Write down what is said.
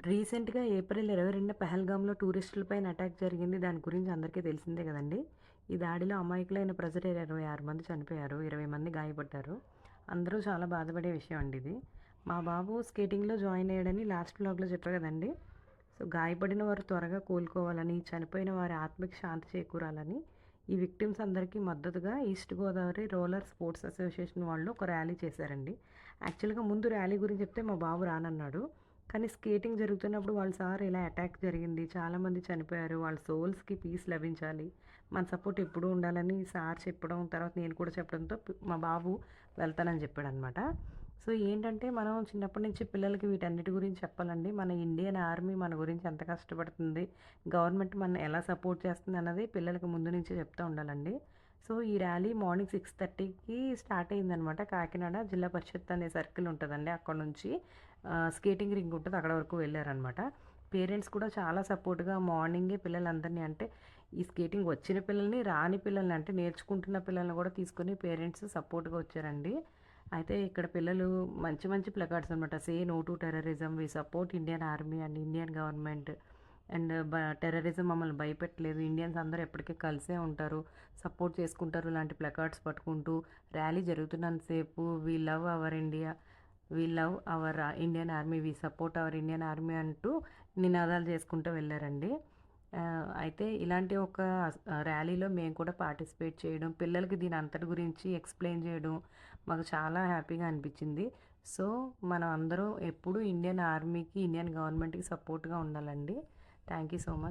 రీసెంట్‌గా April 22న పెహల్గామ్‌లో టూరిస్టులపైన attack జరిగింది. దాని గురించి అందరికీ తెలిసిందే గదండీ! ఈ దాడిలో అమాయకులైన ప్రజలు 26 మంది చనిపోయారు. 20 మంది గాయపడ్డారు. అందరూ చాలా బాధపడే విషయం అండి ఇది. మా బాబు స్కేటింగ్‌లో జాయిన్ అయ్యాడని లాస్ట్ వ్లాగ్‌లో చెప్పా గదండీ! సో, గాయపడిన వారు త్వరగా కోలుకోవాలని, చనిపోయిన వారి ఆత్మకి శాంతి చేకూరాలని, ఈ విక్టిమ్స్ అందరికీ మద్దతుగా east Godavari roller sports association వాళ్ళు ఒక ర్యాలీ చేశారండి. యాక్చువల్‌గా ముందు ర్యాలీ గురించి చెప్తే మా బాబు రానన్నాడు. కానీ స్కేటింగ్ జరుగుతున్నప్పుడు వాళ్ళ సార్ ఇలా అటాక్ జరిగింది. చాలామంది చనిపోయారు. వాళ్ళ సోల్స్‌కి పీస్ లభించాలి. మన సపోర్ట్ ఎప్పుడూ ఉండాలని సార్ చెప్పడం, తర్వాత నేను కూడా చెప్పడంతో మా బాబు వెళ్తానని చెప్పాడనమాట. సో, ఏంటంటే మనం చిన్నప్పటి నుంచి పిల్లలకి వీటన్నిటి గురించి చెప్పాలండి. మన ఇండియన్ ఆర్మీ మన గురించి ఎంత కష్టపడుతుంది, గవర్నమెంట్ మనల్ని ఎలా సపోర్ట్ చేస్తుంది అన్నది పిల్లలకి ముందు నుంచే చెప్తూ ఉండాలండి. సో, ఈ ర్యాలీ మార్నింగ్ 6:30కి స్టార్ట్ అయిందనమాట. కాకినాడ జిల్లా పరిషత్ అనే సర్కిల్ ఉంటదండి. అక్కడ నుంచి స్కేటింగ్ రింగ్ ఉంటది. అక్కడ వరకు వెళ్లారనమాట. పేరెంట్స్ కూడా చాలా సపోర్ట్‌గా మార్నింగే పిల్లలందరినీ అంటే ఈ స్కేటింగ్ వచ్చిన పిల్లల్ని, రాని పిల్లల్ని అంటే నేర్చుకుంటున్న పిల్లల్ని కూడా తీసుకొని పేరెంట్స్ సపోర్ట్‌గా వచ్చారండి. అయితే ఇక్కడ పిల్లలు మంచి మంచి ప్లకార్డ్స్ అనమాట. Say no to terrorism, we support Indian army and Indian government and terrorism మమ్మల్ని భయపెట్టలేదు. ఇండియన్స్ అందరూ ఎప్పటికీ కలిసే ఉంటారు. సపోర్ట్ చేసుకుంటారు. ఇలాంటి ప్లకార్డ్స్ పట్టుకుంటూ ర్యాలీ జరుగుతున్నంత సేపు we love our India, we love our Indian army, we support our Indian army అంటూ నినాదాలు చేసుకుంటూ వెళ్ళారండి. అయితే ఇలాంటి ఒక ర్యాలీలో మేము కూడా పార్టిసిపేట్ చేయడం, పిల్లలకి దీని అంతటి గురించి ఎక్స్‌ప్లెయిన్ చేయడం మాకు చాలా హ్యాపీగా అనిపించింది. సో, మనం అందరం ఎప్పుడూ ఇండియన్ ఆర్మీకి, ఇండియన్ గవర్నమెంట్‌కి సపోర్ట్‌గా ఉండాలండి. Thank you so much.